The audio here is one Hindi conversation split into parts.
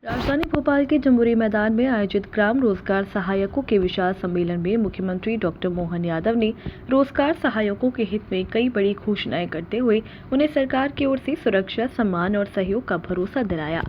राजधानी भोपाल के जम्बूरी मैदान में आयोजित ग्राम रोजगार सहायकों के विशाल सम्मेलन में मुख्यमंत्री डॉक्टर मोहन यादव ने रोजगार सहायकों के हित में कई बड़ी घोषणाएं करते हुए उन्हें सरकार की ओर से सुरक्षा, सम्मान और सहयोग का भरोसा दिलाया।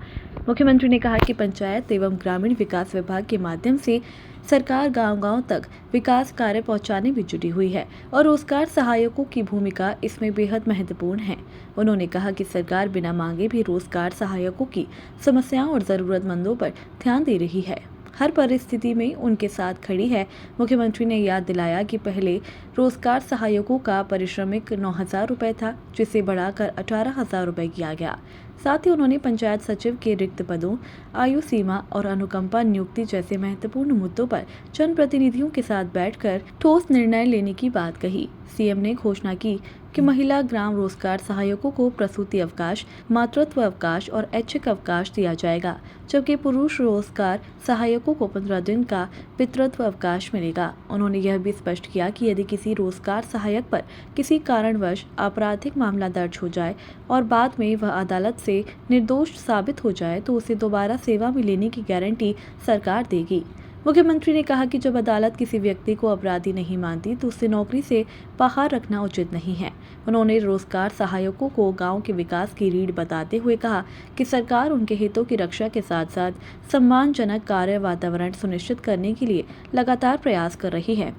मुख्यमंत्री ने कहा कि पंचायत एवं ग्रामीण विकास विभाग के माध्यम से सरकार गांव-गांव तक विकास कार्य पहुंचाने में जुटी हुई है और रोजगार सहायकों की भूमिका इसमें बेहद महत्वपूर्ण है। उन्होंने कहा कि सरकार बिना मांगे भी रोजगार सहायकों की समस्याओं और जरूरतमंदों पर ध्यान दे रही है, हर परिस्थिति में उनके साथ खड़ी है। मुख्यमंत्री ने याद दिलाया कि पहले रोजगार सहायकों का पारिश्रमिक 9,000 रुपये था, जिसे बढ़ाकर 18,000 रुपये किया गया। साथ ही उन्होंने पंचायत सचिव के रिक्त पदों, आयु सीमा और अनुकंपा नियुक्ति जैसे महत्वपूर्ण मुद्दों पर जनप्रतिनिधियों के साथ बैठकर ठोस निर्णय लेने की बात कही। सीएम ने घोषणा की कि महिला ग्राम रोजगार सहायकों को प्रसूति अवकाश, मातृत्व अवकाश और ऐच्छिक अवकाश दिया जाएगा, जबकि पुरुष रोजगार सहायकों को 15 दिन का पितृत्व अवकाश मिलेगा। उन्होंने यह भी स्पष्ट किया कि यदि किसी रोजगार सहायक पर किसी कारणवश आपराधिक मामला दर्ज हो जाए और बाद में वह अदालत से निर्दोष साबित हो जाए तो उसे दोबारा सेवा में लेने की गारंटी सरकार देगी। मुख्यमंत्री ने कहा कि जब अदालत किसी व्यक्ति को अपराधी नहीं मानती तो उसे नौकरी से बाहर रखना उचित नहीं है। उन्होंने रोजगार सहायकों को गांव के विकास की रीढ़ बताते हुए कहा कि सरकार उनके हितों की रक्षा के साथ साथ सम्मानजनक कार्य वातावरण सुनिश्चित करने के लिए लगातार प्रयास कर रही है।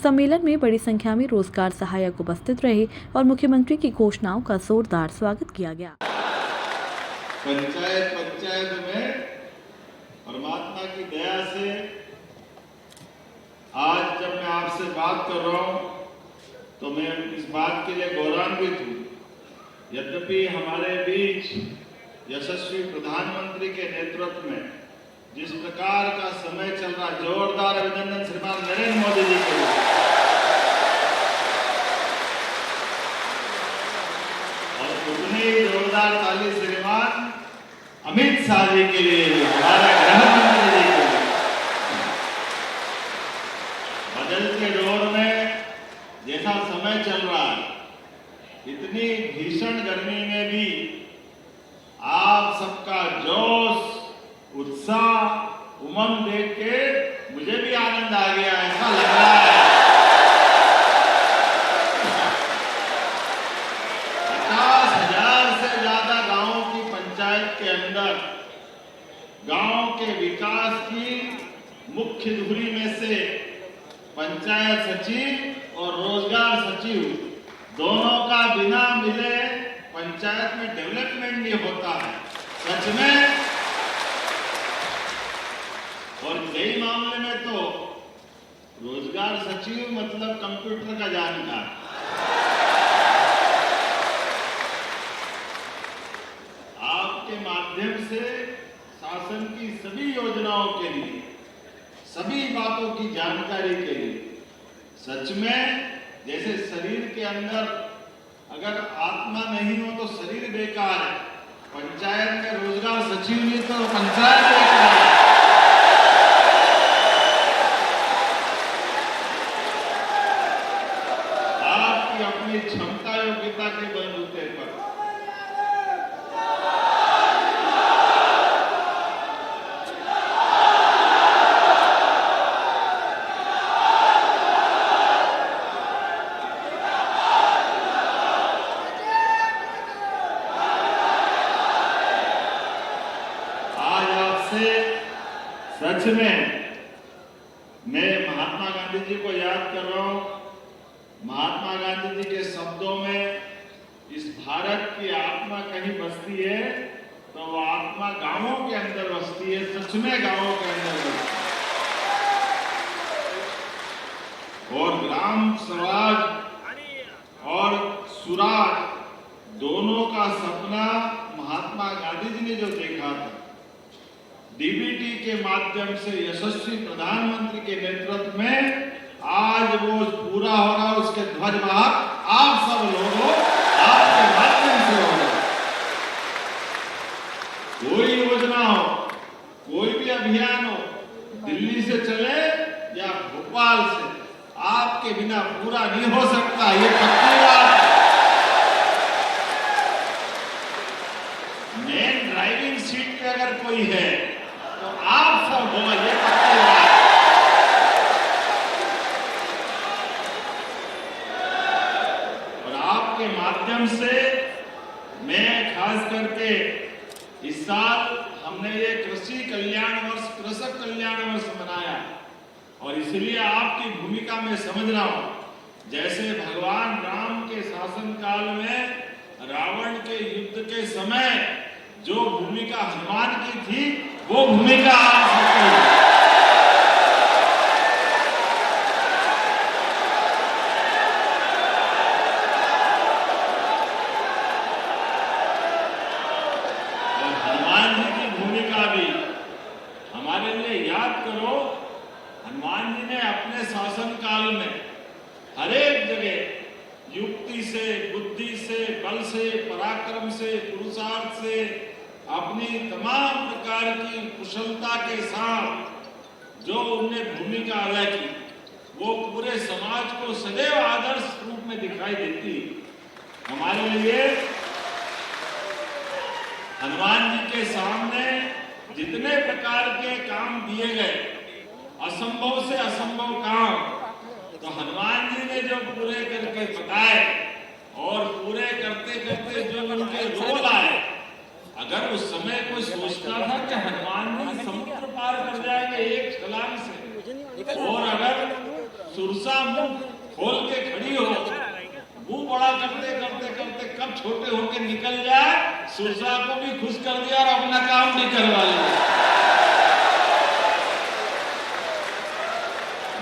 सम्मेलन में बड़ी संख्या में रोजगार सहायक उपस्थित रहे और मुख्यमंत्री की घोषणाओं का जोरदार स्वागत किया गया। पंचायत में परमात्मा की दया से आज जब मैं आपसे बात कर रहा हूं तो मैं इस बात के लिए गौरवान्वित हूं। यद्यपि हमारे बीच यशस्वी प्रधानमंत्री के नेतृत्व में जिस प्रकार का समय चल रहा, जोरदार अभिनंदन श्रीमान नरेंद्र मोदी जी के लिए और उतनी ही जोरदार ताली श्रीमान अमित शाह जी के लिए, हमारे गृह मंत्री जी के लिए। बदलते दौर में जैसा समय चल रहा है, इतनी भीषण गर्मी में भी आप सबका जोश, उत्साह, उमंग देख के मुझे भी आनंद आ गया, ऐसा लग रहा है 50,000 से ज्यादा गांवों की पंचायत के अंदर गांव के विकास की मुख्य धुरी में से पंचायत सचिव और रोजगार सचिव दोनों का बिना मिले पंचायत में डेवलपमेंट नहीं होता है, सच में। और कई मामले में तो रोजगार सचिव मतलब कंप्यूटर का जानकार। आपके माध्यम से शासन की सभी योजनाओं के लिए, सभी बातों की जानकारी के लिए, सच में जैसे शरीर के अंदर अगर आत्मा नहीं हो तो शरीर बेकार है, पंचायत में रोजगार सचिव नहीं तो पंचायत बेकार है। आपकी अपनी क्षमता योग्यता के बलबूते पर सच में मैं महात्मा गांधी जी को याद कर रहा हूं। महात्मा गांधी जी के शब्दों में इस भारत की आत्मा कहीं बसती है तो वो आत्मा गांवों के अंदर बसती है, सच में गांवों के अंदर बसती है। और ग्राम स्वराज और सुराज दोनों का सपना महात्मा गांधी जी ने जो देखा था, डीबीटी के माध्यम से यशस्वी प्रधानमंत्री के नेतृत्व में आज वो पूरा हो रहा, उसके ध्वजवाहक आप सब लोगों, आपके माध्यम से हो रहा। कोई योजना हो, कोई भी अभियान हो, दिल्ली से चले या भोपाल से, आपके बिना पूरा नहीं हो सकता, ये पक्की बात है। मेन ड्राइविंग सीट पे अगर कोई है हमने ये कृषि कल्याण वर्ष, कृषक कल्याण वर्ष मनाया। और इसलिए आपकी भूमिका में समझ रहा हूं, जैसे भगवान राम के शासन काल में रावण के युद्ध के समय जो भूमिका हनुमान की थी, वो भूमिका आप सबकी है। और हनुमान जी की भूमिका भी हमारे लिए याद करो। हनुमान जी ने अपने शासन काल में हर एक जगह युक्ति से, बुद्धि से, बल से, पराक्रम से, पुरुषार्थ से, अपनी तमाम प्रकार की कुशलता के साथ जो उनने भूमिका अदा की, वो पूरे समाज को सदैव आदर्श रूप में दिखाई देती। हमारे लिए हनुमान जी के सामने जितने प्रकार के काम दिए गए, असंभव से असंभव काम, तो हनुमान जी ने जो पूरे करके बताए और पूरे करते करते जो उनके रोल आए, अगर उस समय कोई सोचता था कि हनुमान जी समुद्र पार कर जाएंगे एक छलांग से, और अगर सुरसा मुंह खोल के खड़ी हो, मुंह बड़ा करते करते करते कब छोटे होके निकल जाए, सुरसा को भी खुश कर दिया और अपना काम भी करवा लिया।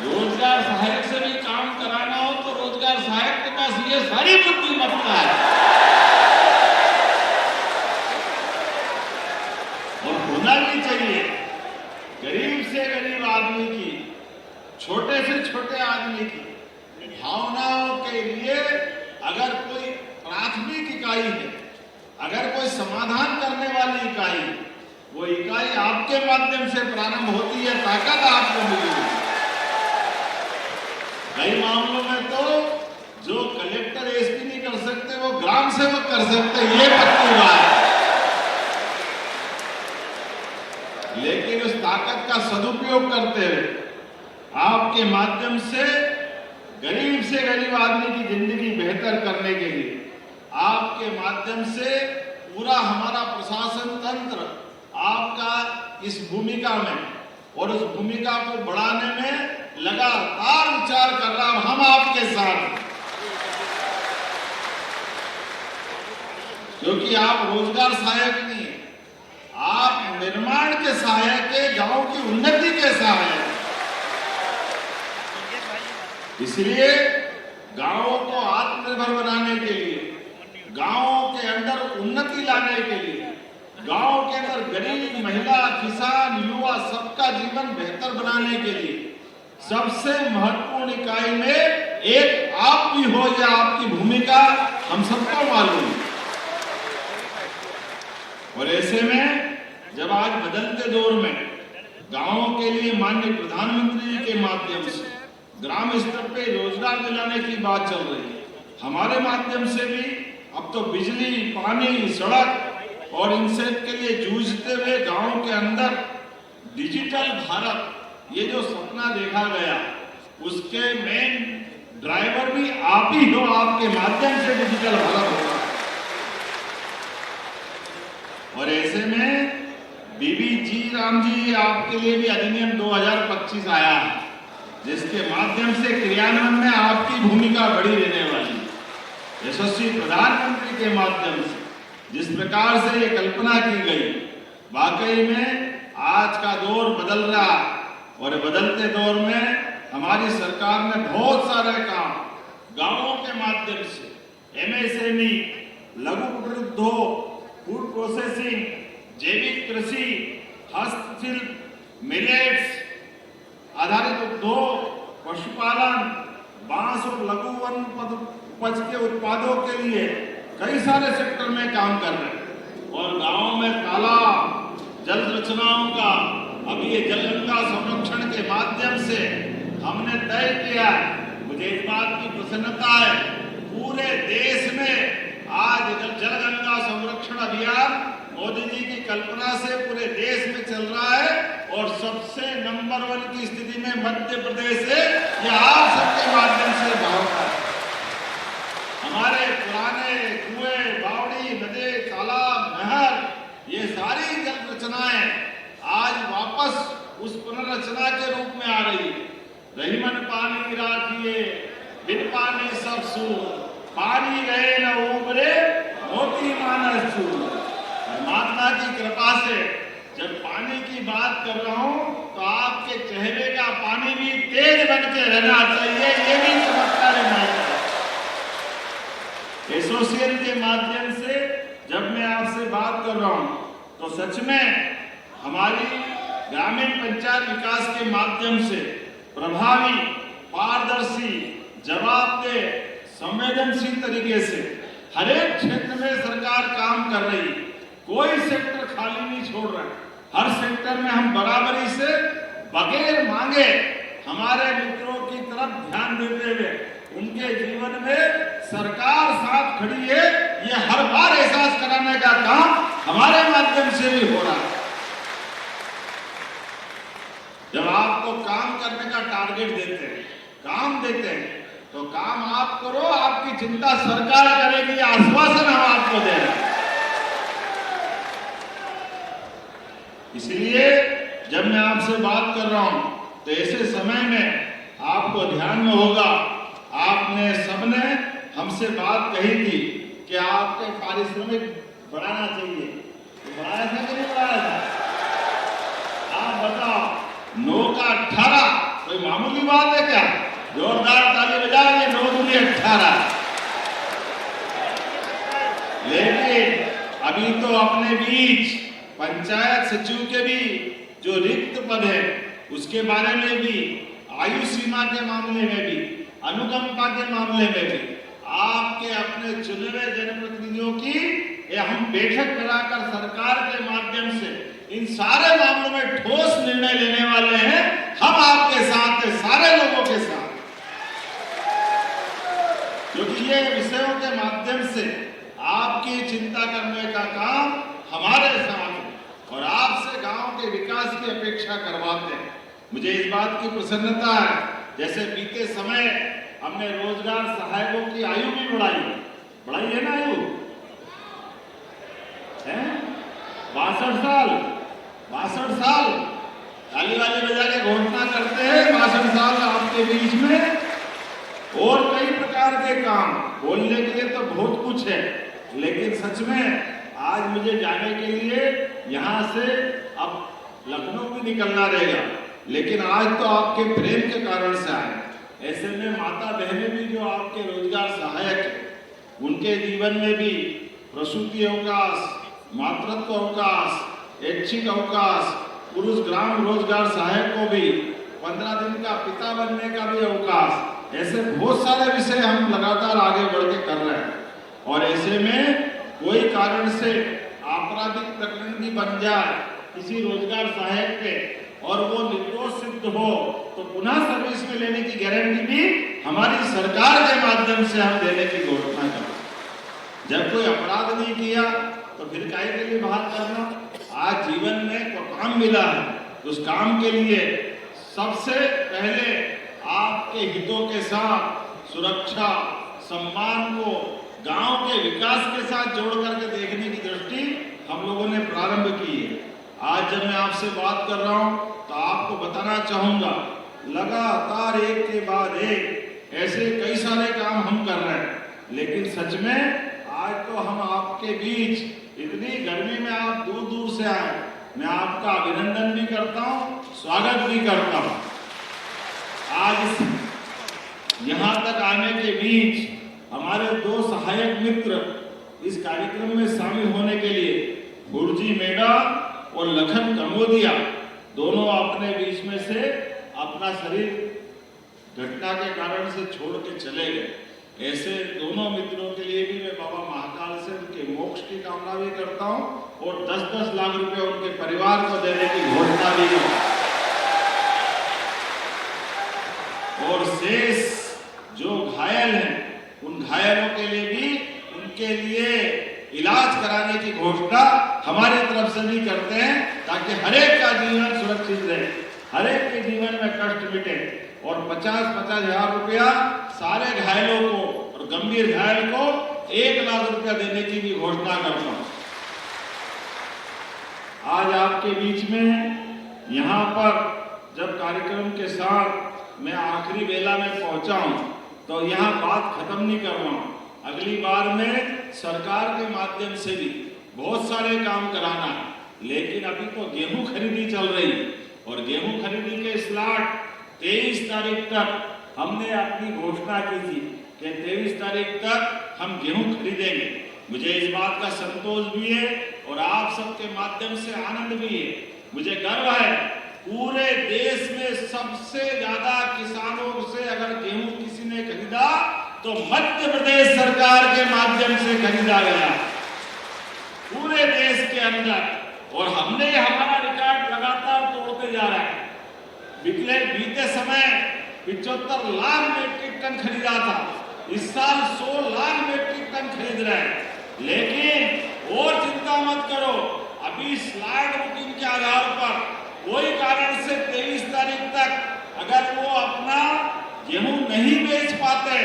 रोजगार सहायक से भी काम कराना हो तो रोजगार सहायक के पास ये सारी बुद्धिमत्ता है और होना भी चाहिए। गरीब से गरीब आदमी की, छोटे से छोटे आदमी की भावनाओं के लिए अगर कोई प्राथमिक इकाई है, अगर कोई समाधान करने वाली इकाई, वो इकाई आपके माध्यम से प्रारंभ होती है, ताकत आपको मिलेगी। कई मामलों में तो जो कलेक्टर एसपी नहीं कर सकते, वो ग्राम सेवक कर सकते, ये पक्की बात है। लेकिन उस ताकत का सदुपयोग करते हुए आपके माध्यम से गरीब से गरीब आदमी की जिंदगी बेहतर करने के लिए, आपके माध्यम से पूरा हमारा प्रशासन तंत्र आपका इस भूमिका में और उस भूमिका को बढ़ाने में लगातार विचार कर रहा हूं। हम आपके साथ, क्योंकि आप रोजगार सहायक नहीं है, आप निर्माण के सहायक है, गांव की उन्नति के सहायक। इसलिए गांवों को आत्मनिर्भर बनाने के लिए, गांवों के अंदर उन्नति लाने के लिए, गांव के अंदर गरीब, महिला, किसान, युवा सबका जीवन बेहतर बनाने के लिए सबसे महत्वपूर्ण इकाई में एक आप भी हो, या आपकी भूमिका हम सबको मालूम है। और ऐसे में जब आज बदलते दौर में गांवों के लिए माननीय प्रधानमंत्री जी के माध्यम से ग्राम स्तर पे रोजगार दिलाने की बात चल रही है, हमारे माध्यम से भी अब तो बिजली, पानी, सड़क और इन सब के लिए जूझते हुए गांव के अंदर डिजिटल भारत, ये जो सपना देखा गया, उसके मेन ड्राइवर भी आप ही हो। आपके माध्यम से डिजिटल भारत होगा। और ऐसे में बीबी जी राम जी, आपके लिए भी अधिनियम 2025 आया है, जिसके माध्यम से क्रियान्वयन में आपकी भूमिका बड़ी रहने वाली है। यशस्वी प्रधानमंत्री के माध्यम से जिस प्रकार से ये कल्पना की गई, वाकई में आज का दौर बदल रहा, और बदलते दौर में हमारी सरकार ने बहुत सारे काम गांवों के माध्यम से, एमएसएमई, लघु कुटीर उद्योग, फूड प्रोसेसिंग, जैविक कृषि, हस्तशिल्प, मिलेट्स आधारित उद्योग, पशुपालन, बांस और लघु वन उपज के उत्पादों के लिए कई सारे सेक्टर में काम कर रहे हैं। और गांवों में तालाब, जल रचनाओं का, अभी ये जलगंगा संरक्षण के माध्यम से हमने तय किया। मुझे इस बात की प्रसन्नता है, पूरे देश में आज जलगंगा संरक्षण अभियान मोदी जी की कल्पना से पूरे देश में चल रहा है, और सबसे नंबर 1 की स्थिति में मध्य प्रदेश है। ये आप सबके माध्यम से भावना है। हमारे पुराने कुएं, बावड़ी, नदी, तालाब, नहर ये सारी जल रचनाएं आज वापस उस पुनर्रचना के रूप में आ रही है। रही मन पानी राखिए, बिन पानी सब सूर, पानी गए न उबरे, मोती मानस चूर। परमात्मा की कृपा से जब पानी की बात कर रहा हूं तो आपके चेहरे का पानी भी तेज बन के रहना चाहिए, ये भी चमत्कार रहना चाहिए। एसोसिएशन के माध्यम से जब मैं आपसे बात कर रहा हूं तो सच में हमारी ग्रामीण पंचायत विकास के माध्यम से प्रभावी, पारदर्शी, जवाबदेह, संवेदनशील तरीके से हर एक क्षेत्र में सरकार काम कर रही है। कोई सेक्टर खाली नहीं छोड़ रहा है। हर सेक्टर में हम बराबरी से बगैर मांगे हमारे मित्रों की तरफ ध्यान देते हुए उनके जीवन में सरकार साथ खड़ी है, ये हर बार एहसास कराने का काम हमारे माध्यम से भी हो रहा है। जब आपको काम करने का टारगेट देते हैं, काम देते हैं, तो काम आप करो, आपकी चिंता सरकार करेगी, आश्वासन हम आपको दे रहे हैं। इसलिए जब मैं आपसे बात कर रहा हूं तो ऐसे समय में आपको ध्यान में होगा, आपने सबने हमसे बात कही थी कि आपके पारिश्रमिक बढ़ाना चाहिए। तो बढ़ाया था कि नहीं बढ़ाया था? आप बताओ, 9 का 18 कोई मामूली बात है क्या? जोरदार ताली बजाएंगे, 9 दूनी 18। लेकिन अभी तो अपने बीच पंचायत सचिव के भी जो रिक्त पद है उसके बारे में भी, आयु सीमा के मामले में भी, अनुकंपा के मामले में भी आपके अपने चुने हुए जनप्रतिनिधियों की हम बैठक कराकर सरकार के माध्यम से इन सारे मामलों में ठोस निर्णय लेने वाले हैं। हम आपके साथ हैं, सारे लोगों के साथ, क्योंकि ये विषयों के माध्यम से आपकी चिंता करने का काम हमारे साथ है और आपसे गांव के विकास की अपेक्षा करवाते हैं। मुझे इस बात की प्रसन्नता है, जैसे बीते समय हमने रोजगार सहायकों की आयु भी बढ़ाई है ना, आयु है 62 साल। ताली वाली बजा के घोषणा करते हैं 62 साल आपके बीच में। और कई प्रकार के काम बोलने के लिए तो बहुत कुछ है, लेकिन सच में आज मुझे जाने के लिए यहाँ से अब लखनऊ भी निकलना रहेगा, लेकिन आज तो आपके प्रेम के कारण से आए। ऐसे में माता बहनें भी जो आपके रोजगार सहायक है, उनके जीवन में भी प्रसूति अवकाश, मातृत्व अवकाश, ऐच्छिक अवकाश, पुरुष ग्राम रोजगार सहायक को भी 15 दिन का पिता बनने का भी अवकाश, ऐसे बहुत सारे विषय हम लगातार आगे बढ़ के कर रहे हैं। और ऐसे में कोई कारण से आपराधिक प्रकरण भी बन जाए किसी रोजगार सहायक पे और वो निर्दोष सिद्ध हो तो पुनः सर्विस में लेने की गारंटी भी हमारी सरकार के माध्यम से हम देने की घोषणा करें। जब कोई अपराध नहीं किया तो फिर काहे के लिए बात करना? आज जीवन में कोई काम मिला है तो उस काम के लिए सबसे पहले आपके हितों के साथ सुरक्षा, सम्मान को गांव के विकास के साथ जोड़ करके देखने की दृष्टि हम लोगों ने प्रारंभ की है। आज जब मैं आपसे बात कर रहा हूं तो आपको बताना चाहूंगा, लगातार एक के बाद एक ऐसे कई सारे काम हम कर रहे हैं, लेकिन सच में आज तो हम आपके बीच, इतनी गर्मी में आप दूर दूर से आए, मैं आपका अभिनंदन भी करता हूं, स्वागत भी करता हूं। आज यहाँ तक आने के बीच हमारे 2 सहायक मित्र इस कार्यक्रम में शामिल होने के लिए, भुर्जी मेडा और लखन कमोदिया, दोनों अपने बीच में से अपना शरीर घटना के कारण से छोड़ के चले गए। ऐसे दोनों मित्रों के लिए भी मैं बाबा महाकाल से उनके मोक्ष की कामना भी करता हूं और 10-10 लाख रुपए उनके परिवार को देने की घोषणा भी करता हूं। और शेष जो घायल हैं उन घायलों के लिए भी उनके लिए इलाज कराने की घोषणा हमारी तरफ से भी करते हैं, ताकि हर एक का जीवन सुरक्षित रहे, हर एक के जीवन में कष्ट मिटे। और 50-50 हजार रुपया सारे घायलों को और गंभीर घायल को 1 लाख रुपया देने की भी घोषणा करता हूं। आज आपके बीच में यहाँ पर जब कार्यक्रम के साथ मैं आखिरी वेला में पहुंचा हूं तो यहाँ बात खत्म नहीं कर रहा हूं। अगली बार में सरकार के माध्यम से भी बहुत सारे काम कराना है, लेकिन अभी तो गेहूं खरीदी चल रही और गेहूं खरीदी के स्लॉट 23 तारीख तक हमने अपनी घोषणा की थी कि 23 तारीख तक हम गेहूं खरीदेंगे। मुझे इस बात का संतोष भी है और आप सबके माध्यम से आनंद भी है। मुझे गर्व है पूरे देश में सबसे ज्यादा किसानों से अगर गेहूं किसी ने खरीदा तो मध्य प्रदेश सरकार के माध्यम से खरीदा गया पूरे देश के अंदर। और हमने हमारा रिकॉर्ड लगातार तोड़ते जा रहा है। बीते समय 75 लाख मेट्रिक टन खरीदा था, इस साल 100 लाख मेट्रिक टन खरीद रहे हैं। लेकिन और चिंता मत करो, अभी स्लॉट बुकिंग के आधार पर कोई कारण से 23 तारीख तक अगर वो अपना गेहूं नहीं बेच पाते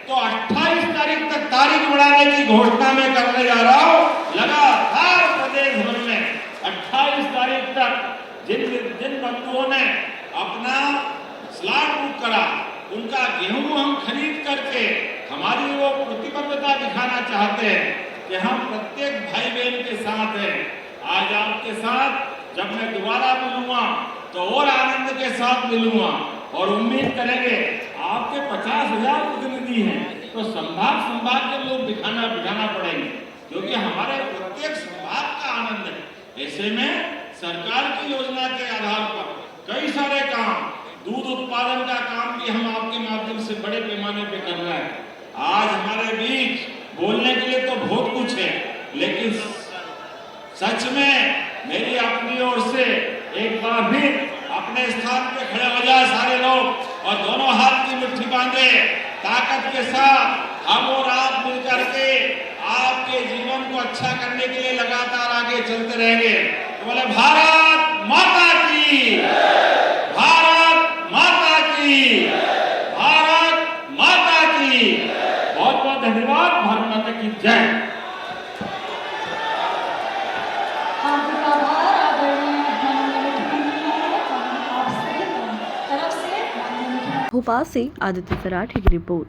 तो 28 तारीख तक तारीख बढ़ाने की घोषणा मैं करने जा रहा हूं। लगातार प्रदेश भर में 28 तारीख तक जिन बंधुओं ने अपना स्लॉट बुक करा उनका गेहूं हम खरीद करके हमारी वो प्रतिबद्धता दिखाना चाहते हैं कि हम प्रत्येक भाई बहन के साथ हैं। आज आपके साथ जब मैं दोबारा मिलूंगा तो और आनंद के साथ मिलूंगा और उम्मीद करेंगे आपके 50,000 प्रतिनिधि हैं तो संभाग के लोग बिठाना पड़ेंगे, क्योंकि हमारे प्रत्येक संभाग का आनंद है। ऐसे में सरकार की योजना के आधार पर कई सारे काम, दूध उत्पादन का काम भी हम आपके माध्यम से बड़े पैमाने पे कर रहे हैं। आज हमारे बीच बोलने के लिए तो बहुत कुछ है, लेकिन सच में मेरी अपनी ओर से एक बार भी अपने स्थान पे खड़े हो जाए सारे लोग और दोनों हाथ की मुट्ठी बांधे ताकत के साथ हम और आप मिलकर के आपके जीवन को अच्छा करने के लिए लगातार आगे चलते रहेंगे। तो बोले भारत माता की, भारत माता की, भारत माता की। बहुत बहुत धन्यवाद। भारत माता की जय। भोपाल से आदित्य सराठी की रिपोर्ट।